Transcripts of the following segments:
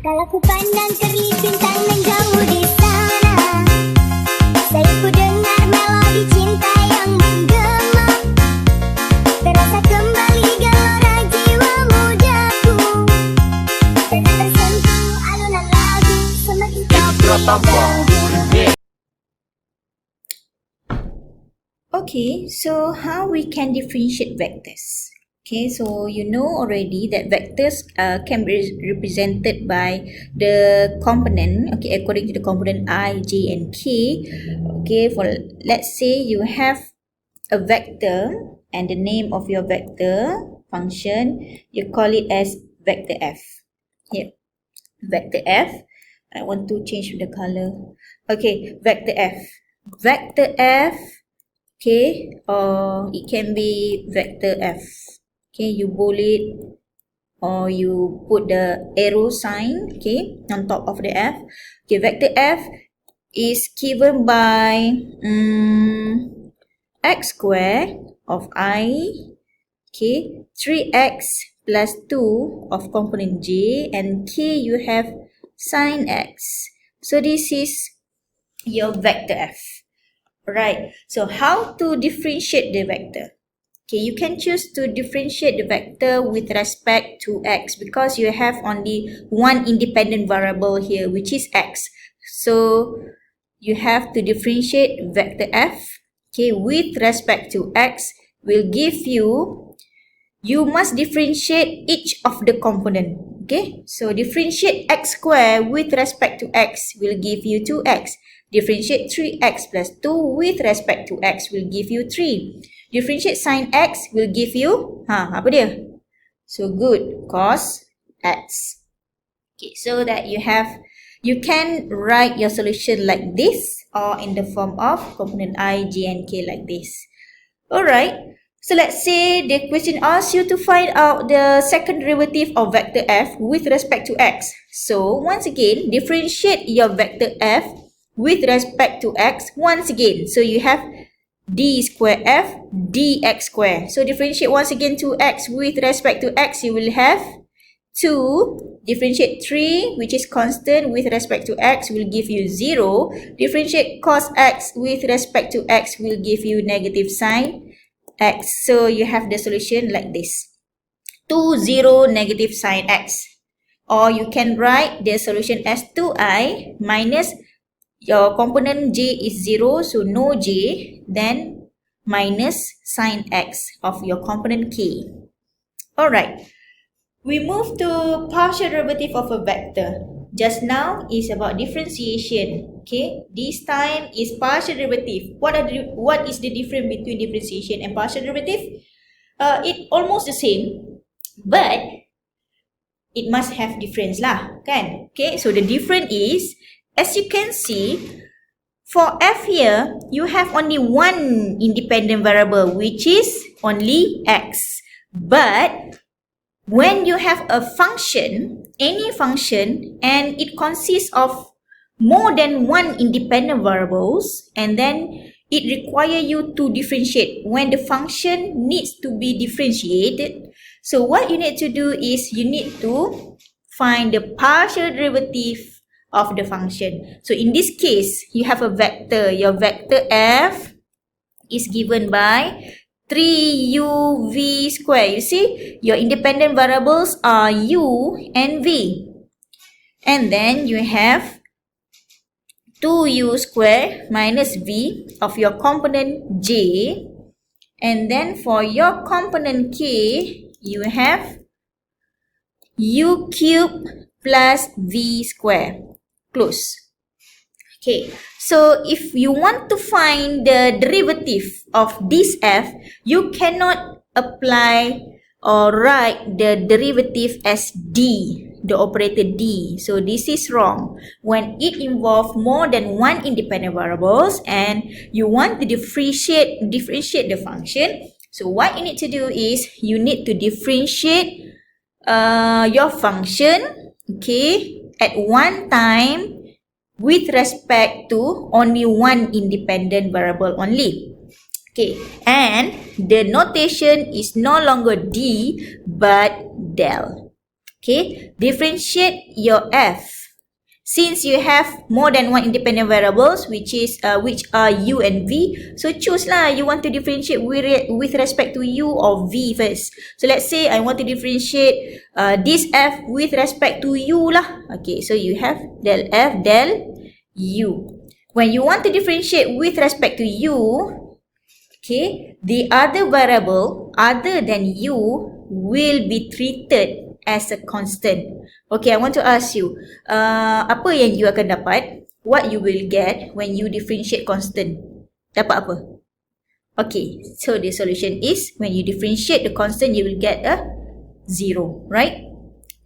Kalau ku pandang kerlip bintang nan jauh di sana, saya ku dengar melodi cinta yang menggema. Terasa kembali gelora jiwa mudaku, dan tersentuh alunan lagu semakin kau mengganggu. Okay, so how we can differentiate vectors? Okay, so you know already that vectors can be represented by the component, okay, according to the component I, J and K. Okay, for let's say you have a vector and the name of your vector function, you call it as vector F. Here, vector F. I want to change the color. Okay, vector F. Vector F, okay, or it can be vector F. Okay, you bold it or you put the arrow sign, okay, on top of the F. Okay, vector F is given by x square of I, okay, 3x plus 2 of component J, and K you have sin x. So this is your vector F. Alright, so how to differentiate the vector? Okay, you can choose to differentiate the vector with respect to x because you have only one independent variable here, which is x. So you have to differentiate vector f, okay, with respect to x will give you must differentiate each of the component. Okay, so differentiate x square with respect to x will give you 2x. Differentiate 3x plus 2 with respect to x will give you 3. Differentiate sin x will give you, apa dia? So good, cos x. Okay, so that you can write your solution like this or in the form of component I, J and K like this. Alright, so let's say the question asks you to find out the second derivative of vector f with respect to x. So once again, differentiate your vector f with respect to x once again. So you have d square f dx square. So differentiate once again to x with respect to x, you will have 2. Differentiate 3, which is constant, with respect to x will give you 0. Differentiate cos x with respect to x will give you negative sin x. So you have the solution like this. 2, 0, negative sin x. Or you can write the solution as 2i minus your component j is 0, so no j, then minus sin x of your component k. Alright, we move to partial derivative of a vector. Just now is about differentiation. Okay, this time is partial derivative. What is the difference between differentiation and partial derivative? It almost the same, but it must have difference lah, kan? Okay, so the difference is, as you can see, for f here, you have only one independent variable, which is only x. But when you have a function, any function, and it consists of more than one independent variables, and then it requires you to differentiate when the function needs to be differentiated. So what you need to do is you need to find the partial derivative of the function. So in this case, you have a vector. Your vector f is given by 3uv square. You see, your independent variables are u and v. And then you have 2u square minus v of your component j. And then for your component k, you have u cubed plus v square. Close. Okay, so if you want to find the derivative of this f, you cannot apply or write the derivative as d, the operator d. So this is wrong. When it involves more than one independent variables and you want to differentiate the function, so what you need to do is you need to differentiate your function, okay, at one time with respect to only one independent variable only. Okay, and the notation is no longer d but del. Okay, differentiate your f. Since you have more than one independent variables, which are u and v, so choose lah. You want to differentiate with respect to u or v first. So let's say I want to differentiate this f with respect to u lah. Okay, so you have del f del u. When you want to differentiate with respect to u, okay, the other variable other than u will be treated as a constant. Okay, I want to ask you, apa yang you akan dapat? What you will get when you differentiate constant? Dapat apa? Okay, so the solution is when you differentiate the constant, you will get a 0, right?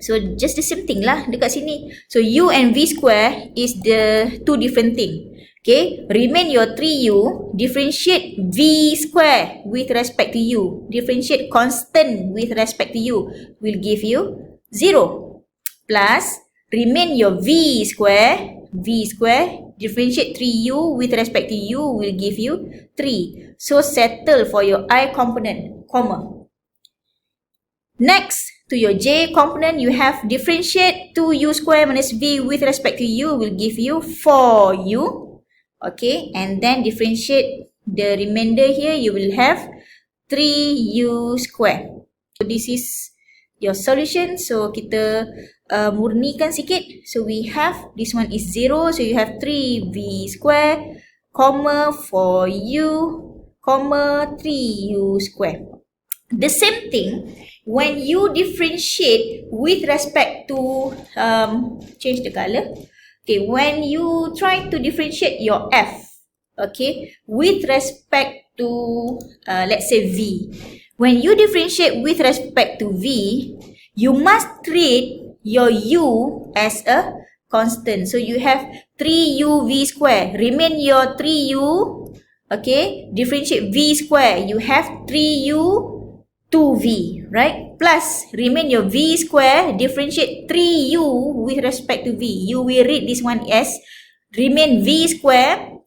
So just the same thing lah dekat sini. So u and v square is the two different thing. Okay, remain your 3u, differentiate v square with respect to u, differentiate constant with respect to u, will give you 0. Plus, remain your v square, differentiate 3u with respect to u will give you 3. So settle for your I component, comma. Next, to your j component, you have differentiate 2u square minus v with respect to u will give you 4u. Okay, and then differentiate the remainder here, you will have 3u square. So this is your solution. So kita murnikan sikit. So we have, this one is 0, so you have 3v square, comma 4u, comma 3u square. The same thing when you differentiate with respect to, change the color. Okay, when you try to differentiate your f, okay, with respect to, let's say v. When you differentiate with respect to v, you must treat your u as a constant. So you have 3uv square, remain your 3u, okay, differentiate v square, you have 3u 2v, right? Plus, remain your v square, differentiate 3u with respect to v. You will read this one as remain v square,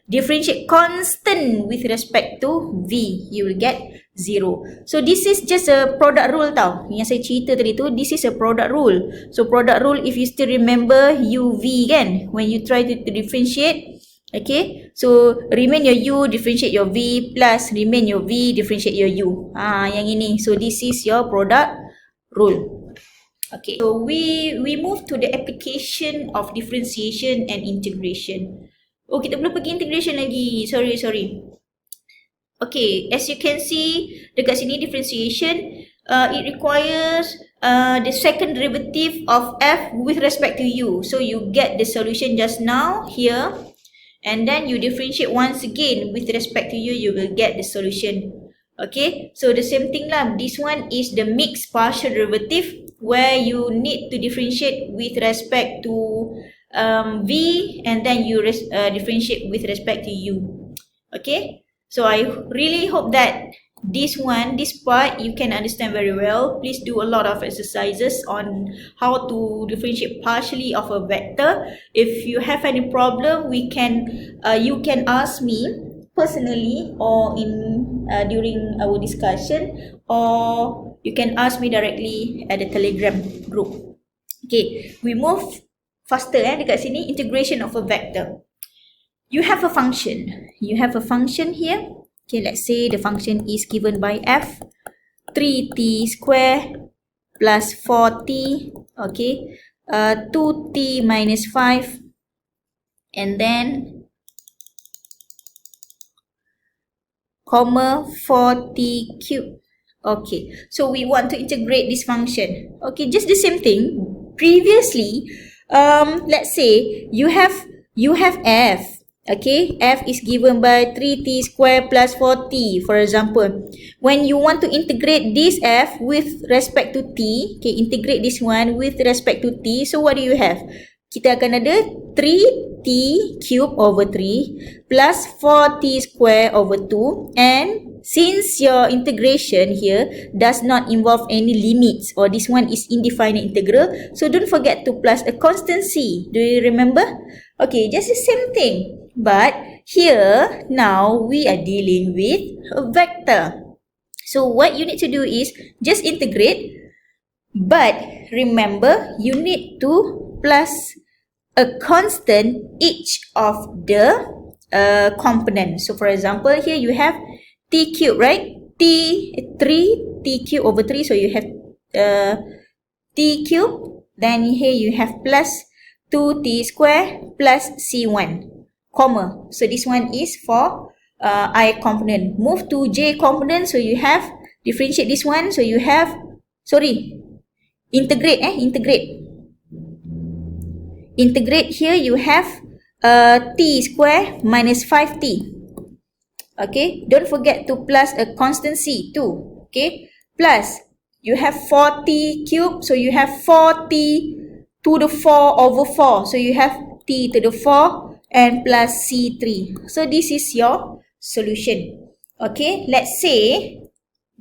differentiate constant with respect to v. You will get 0. So this is just a product rule tau. Yang saya cerita tadi tu, this is a product rule. So product rule, if you still remember uv kan, when you try to differentiate, okay, so remain your u, differentiate your v, plus remain your v, differentiate your u. Yang ini. So this is your product rule. Okay, so we move to the application of differentiation and integration. Oh, kita belum pergi integration lagi. Sorry. Okay, as you can see dekat sini differentiation, it requires the second derivative of f with respect to u. So you get the solution just now here. And then you differentiate once again with respect to u, you will get the solution. Okay, so the same thing lah. This one is the mixed partial derivative where you need to differentiate with respect to v, and then you differentiate with respect to u. Okay, so I really hope that this part you can understand very well. Please do a lot of exercises on how to differentiate partially of a vector. If you have any problem, you can ask me personally or during our discussion, or you can ask me directly at the Telegram group. Okay, we move faster dekat sini. Integration of a vector. You have a function here. Okay, let's say the function is given by f, 3t square plus 4t, okay, 2t minus 5, and then comma 4t cubed. Okay, so we want to integrate this function. Okay, just the same thing. Previously, let's say you have f. Okay, f is given by 3t square plus 4t, for example. When you want to integrate this f with respect to t, okay, integrate this one with respect to t, so what do you have? Kita akan ada 3t cube over 3 plus 4t square over 2, and since your integration here does not involve any limits, or this one is indefinite integral, so don't forget to plus a constant c. Do you remember? Okay, just the same thing. But here, now we are dealing with a vector. So what you need to do is just integrate But remember, you need to plus a constant each of the component. So for example, here you have t cube, right? T cube over 3. So you have t cube. Then here you have plus 2t square plus c1, comma. So this one is for I component. Move to j component. So you have differentiate this one. So you have, integrate. Integrate here you have t square minus 5t. Okay, don't forget to plus a constant c too. Okay, plus you have 4t cube, so you have 4t to the 4 over 4. So you have t to the 4 and plus c3. So this is your solution. Okay, let's say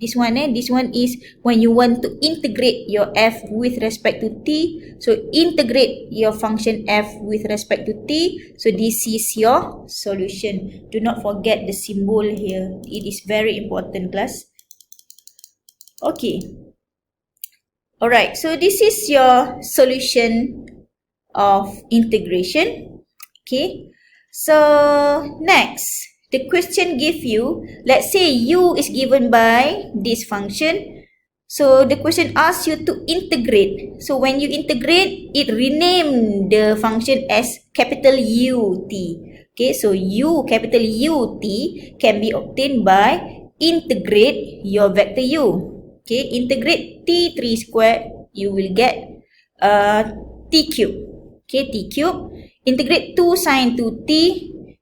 this one is when you want to integrate your f with respect to t. So integrate your function f with respect to t. So this is your solution. Do not forget the symbol here. It is very important, class. Okay. Alright, so this is your solution of integration. Okay. So next, the question give you, let's say u is given by this function. So the question asks you to integrate. So when you integrate, it rename the function as capital U T. Okay, so u, capital U T can be obtained by integrate your vector u. Okay, integrate t3 squared, you will get t cube. Okay, t cube. Integrate 2 sine 2t,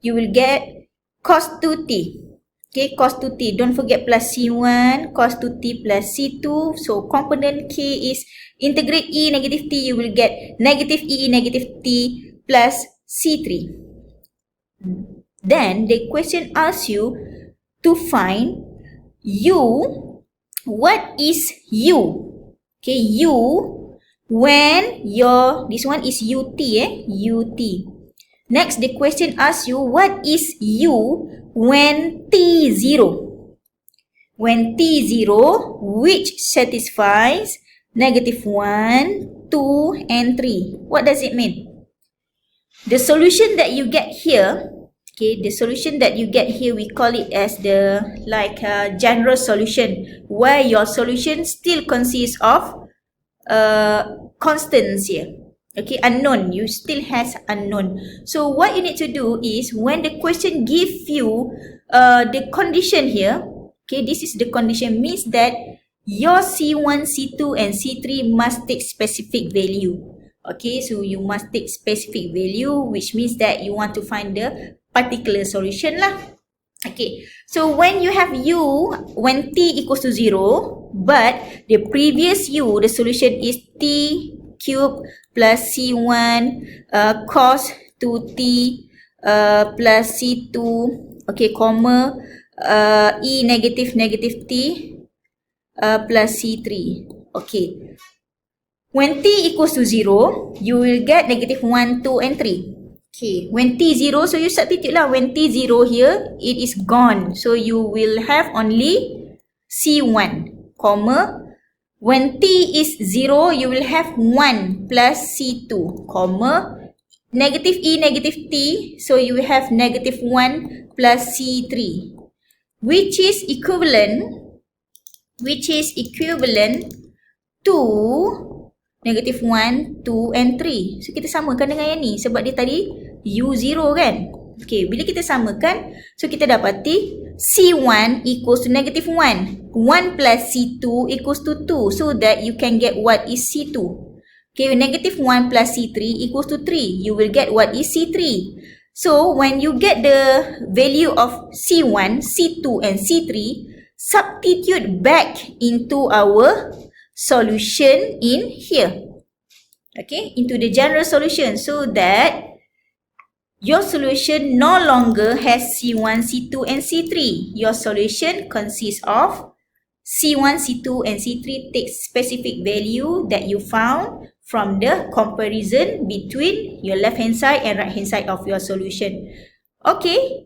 you will get cos 2t. Okay, cos 2t. Don't forget plus c1, cos 2t plus c2. So component k is integrate e negative t, you will get negative e negative t plus c3. Then the question asks you to find u. What is u? Okay, u when your, this one is ut, ut. Next, the question asks you, what is u when t0? When t0, which satisfies negative 1, 2, and 3. What does it mean? The solution that you get here, okay, the solution that you get here, we call it as the general solution, where your solution still consists of constants here. Okay, unknown, you still has unknown. So what you need to do is, when the question give you the condition here, okay, this is the condition, means that your C1, C2 and C3 must take specific value. Okay, so you must take specific value, which means that you want to find the particular solution lah. Okay, so when you have u, when t equals to 0, but the previous u, the solution is t cube plus c1 cos 2t plus c2, okay, comma e negative negative t plus c3. Okay, when t equals to 0, you will get negative 1, 2 and 3. Okay, when t0, so you substitute lah. When t0 here, it is gone. So you will have only c1, comma. When t is 0, you will have 1 plus c2, comma. Negative e, negative t, so you will have negative 1 plus c3, which is equivalent to negative 1, 2 and 3. So kita samakan dengan yang ni sebab dia tadi u0 kan. Okay, bila kita samakan, so kita dapati c1 equals to negative 1. 1 plus c2 equals to 2. So that you can get what is c2. Okay, negative 1 plus c3 equals to 3. You will get what is c3. So when you get the value of c1, c2 and c3, substitute back into our solution in here. Okay, into the general solution, so that your solution no longer has C1, C2 and C3. Your solution consists of C1, C2 and C3 takes specific value that you found from the comparison between your left hand side and right hand side of your solution. Okay.